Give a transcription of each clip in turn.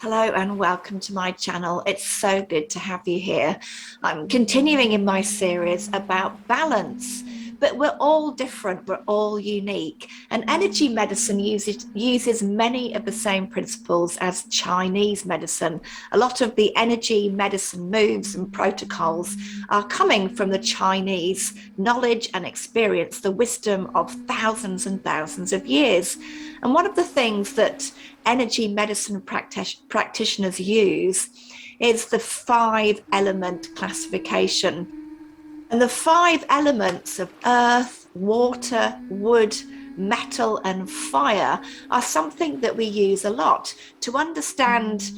Hello and welcome to my channel. It's so good to have you here. I'm continuing in my series about balance, but we're all different, we're all unique. And energy medicine uses many of the same principles as Chinese medicine. A lot of the energy medicine moves and protocols are coming from the Chinese knowledge and experience, the wisdom of thousands and thousands of years. And one of the things that energy medicine practitioners use is the 5-element classification. And the 5 elements of earth, water, wood, metal, and fire are something that we use a lot to understand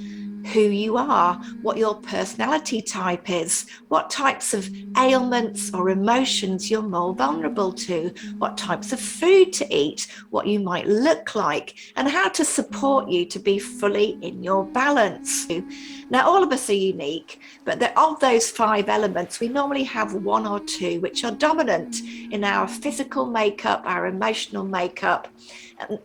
who you are, what your personality type is, what types of ailments or emotions you're more vulnerable to, what types of food to eat, what you might look like, and how to support you to be fully in your balance. Now, all of us are unique, but of those 5 elements, we normally have 1 or 2 which are dominant in our physical makeup, our emotional makeup.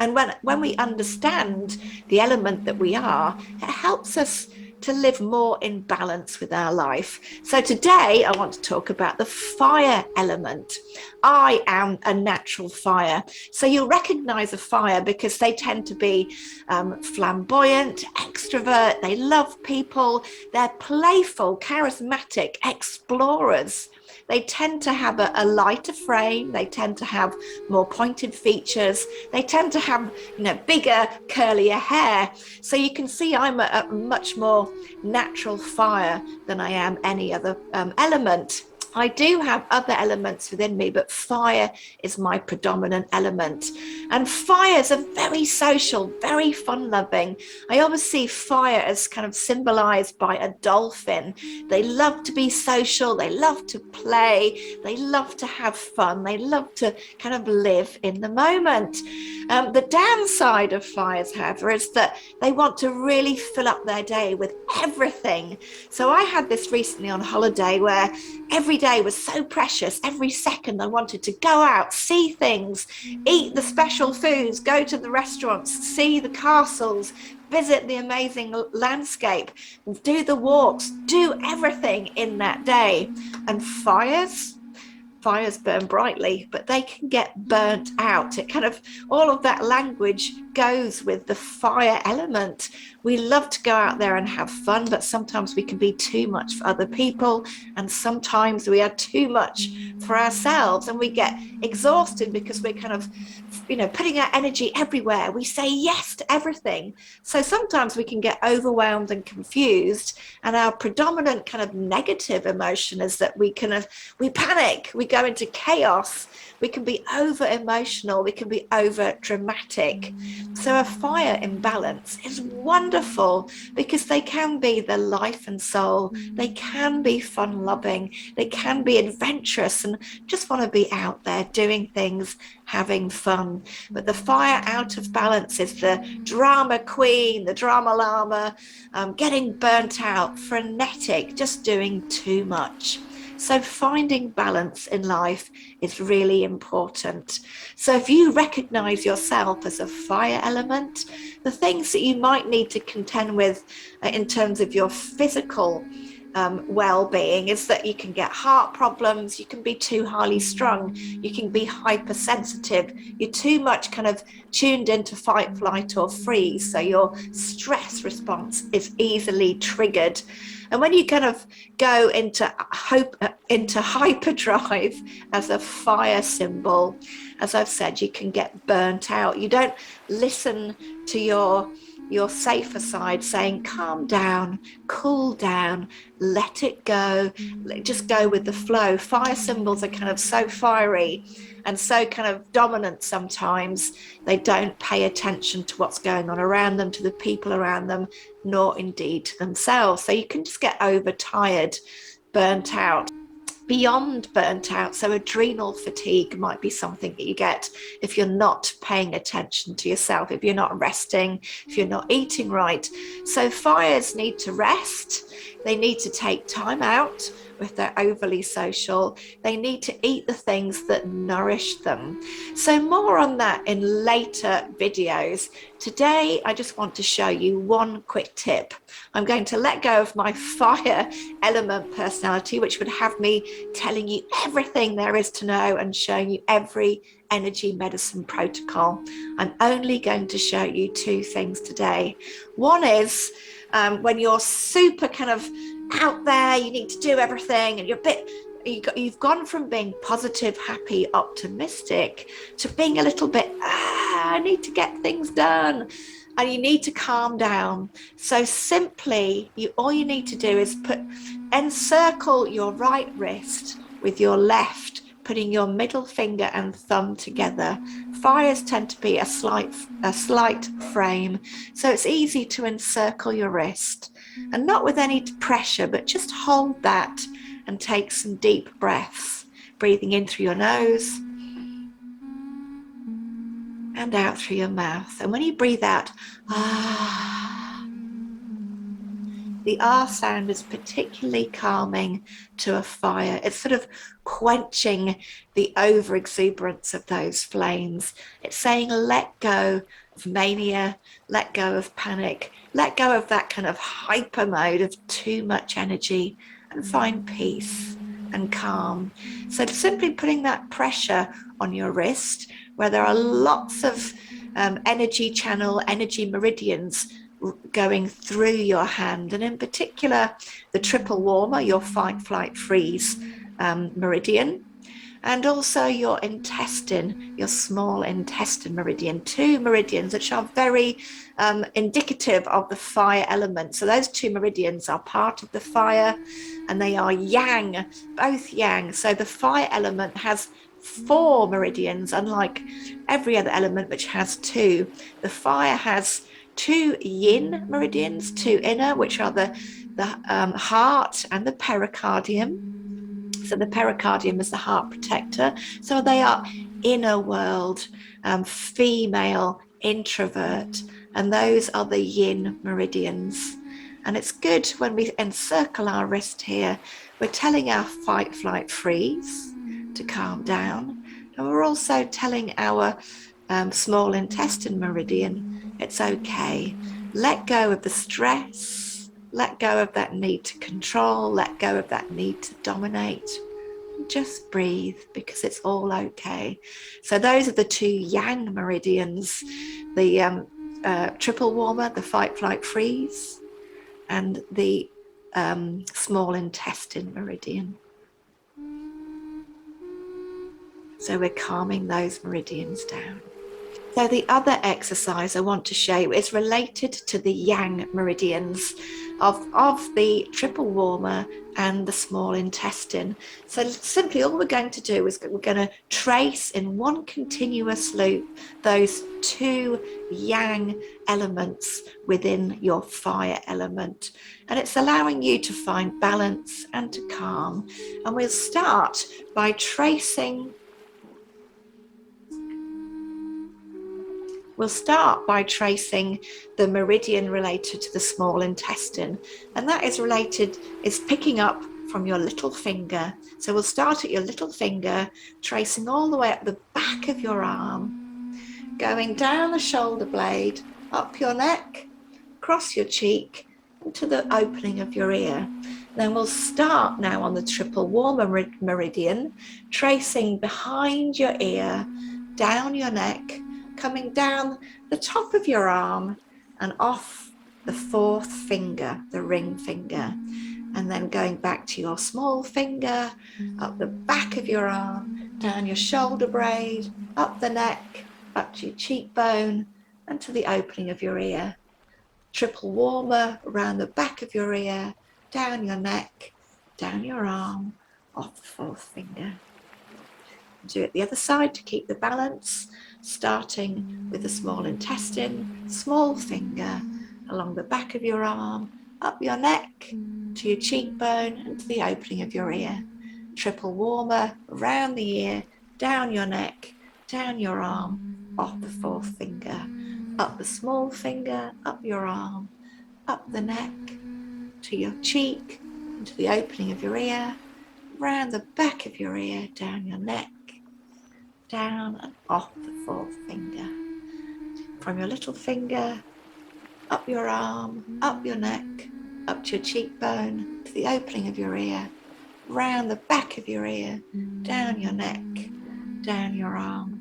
And when we understand the element that we are, it helps us to live more in balance with our life. So today I want to talk about the fire element. I am a natural fire. So you'll recognize a fire because they tend to be flamboyant, extrovert, they love people, they're playful, charismatic, explorers. They tend to have a lighter frame. They tend to have more pointed features. They tend to have, bigger, curlier hair. So you can see I'm a much more natural fire than I am any other element. I do have other elements within me, but fire is my predominant element. And fires are very social, very fun-loving. I always see fire as kind of symbolized by a dolphin. They love to be social, they love to play, they love to have fun, they love to kind of live in the moment. The downside of fires, however, is that they want to really fill up their day with everything. So I had this recently on holiday where every day was so precious. Every second I wanted to go out, see things, eat the special foods, go to the restaurants, see the castles, visit the amazing landscape, do the walks, do everything in that day. And fires burn brightly, but they can get burnt out. It kind of, all of that language goes with the fire element. We love to go out there and have fun, but sometimes we can be too much for other people, and sometimes we are too much for ourselves, and we get exhausted because we're kind of, putting our energy everywhere. We say yes to everything. So sometimes we can get overwhelmed and confused, and our predominant kind of negative emotion is that we panic, we go into chaos, we can be over emotional, we can be over dramatic. So a fire imbalance is wonderful because they can be the life and soul, they can be fun loving, they can be adventurous and just want to be out there doing things, having fun. But the fire out of balance is the drama queen, the drama llama, getting burnt out, frenetic, just doing too much. So finding balance in life is really important. So if you recognize yourself as a fire element, the things that you might need to contend with in terms of your physical well-being is that you can get heart problems, you can be too highly strung, you can be hypersensitive, you're too much kind of tuned into fight, flight, or freeze, so your stress response is easily triggered. And when you kind of go into hyperdrive as a fire symbol, as I've said, you can get burnt out. You don't listen to your safer side saying, calm down, cool down, let it go, just go with the flow. Fire symbols are kind of so fiery and so kind of dominant sometimes. They don't pay attention to what's going on around them, to the people around them, nor indeed to themselves. So you can just get overtired, burnt out. Beyond burnt out, so adrenal fatigue might be something that you get if you're not paying attention to yourself, if you're not resting, if you're not eating right. So fires need to rest, they need to take time out if they're overly social. They need to eat the things that nourish them. So more on that in later videos. Today, I just want to show you one quick tip. I'm going to let go of my fire element personality, which would have me telling you everything there is to know and showing you every energy medicine protocol. I'm only going to show you two things today. One is when you're super kind of out there, you need to do everything, and you've gone from being positive, happy, optimistic to being a little bit, I need to get things done, and you need to calm down. So simply, all you need to do is encircle your right wrist with your left, putting your middle finger and thumb together. Fires tend to be a slight frame, so it's easy to encircle your wrist, and not with any pressure, but just hold that and take some deep breaths, breathing in through your nose and out through your mouth. And when you breathe out, the R sound is particularly calming to a fire. It's sort of quenching the overexuberance of those flames. It's saying, let go of mania, let go of panic, let go of that kind of hyper mode of too much energy, and find peace and calm. So simply putting that pressure on your wrist, where there are lots of energy meridians going through your hand, and in particular the triple warmer, your fight, flight, freeze meridian, and also your intestine, your small intestine meridian, two meridians which are very indicative of the fire element. So those two meridians are part of the fire, and they are yang, both yang. So the fire element has 4 meridians, unlike every other element which has 2. The fire has 2 yin meridians, 2 inner, which are the heart and the pericardium. So the pericardium is the heart protector. So they are inner world, female, introvert, and those are the yin meridians. And it's good when we encircle our wrist here, we're telling our fight, flight, freeze to calm down. And we're also telling our small intestine meridian, it's okay. Let go of the stress, let go of that need to control, let go of that need to dominate. Just breathe, because it's all okay. So those are the 2 yang meridians, the triple warmer, the fight, flight, freeze, and the small intestine meridian. So we're calming those meridians down. So the other exercise I want to show you is related to the yang meridians of the triple warmer and the small intestine. So simply all we're going to do is we're going to trace in one continuous loop those 2 yang elements within your fire element. And it's allowing you to find balance and to calm. And we'll start by tracing the meridian related to the small intestine. And that is picking up from your little finger. So we'll start at your little finger, tracing all the way up the back of your arm, going down the shoulder blade, up your neck, across your cheek, into the opening of your ear. Then we'll start now on the triple warmer meridian, tracing behind your ear, down your neck, coming down the top of your arm and off the 4th finger, the ring finger, and then going back to your small finger, up the back of your arm, down your shoulder blade, up the neck, up to your cheekbone, and to the opening of your ear. Triple warmer around the back of your ear, down your neck, down your arm, off the 4th finger. Do it the other side to keep the balance, starting with the small intestine, small finger along the back of your arm, up your neck to your cheekbone and to the opening of your ear. Triple warmer around the ear, down your neck, down your arm, off the 4th finger, up the small finger, up your arm, up the neck to your cheek and to the opening of your ear. round the back of your ear, down your neck, down and off the forefinger. From your little finger, up your arm, up your neck, up to your cheekbone, to the opening of your ear, round the back of your ear, down your neck, down your arm,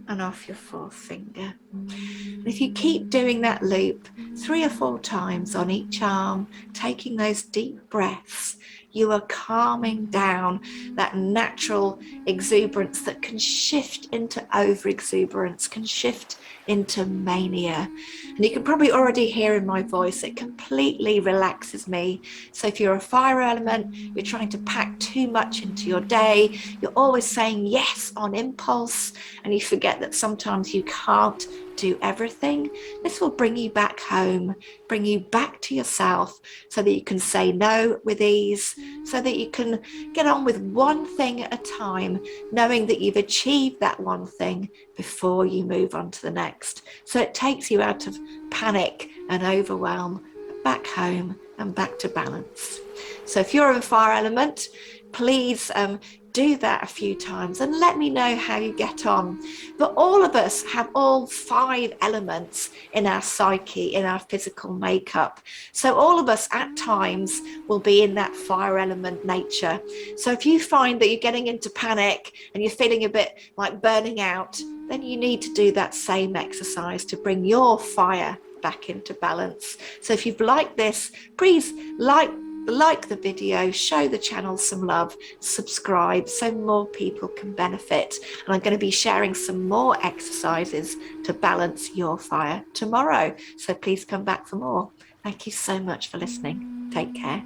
and off your forefinger. And if you keep doing that loop 3 or 4 times on each arm, taking those deep breaths, you are calming down that natural exuberance that can shift into over-exuberance, can shift into mania. And you can probably already hear in my voice, it completely relaxes me. So if you're a fire element, you're trying to pack too much into your day, you're always saying yes on impulse, and you forget that sometimes you can't do everything, this will bring you back home, bring you back to yourself, so that you can say no with ease, so that you can get on with one thing at a time, knowing that you've achieved that one thing before you move on to the next. So it takes you out of panic and overwhelm, back home and back to balance. So if you're a fire element, please do that a few times and let me know how you get on. But all of us have all 5 elements in our psyche, in our physical makeup. So all of us at times will be in that fire element nature. So if you find that you're getting into panic and you're feeling a bit like burning out, then you need to do that same exercise to bring your fire back into balance. So if you've liked this, please like the video, show the channel some love, subscribe so more people can benefit. And I'm going to be sharing some more exercises to balance your fire tomorrow. So please come back for more. Thank you so much for listening. Take care.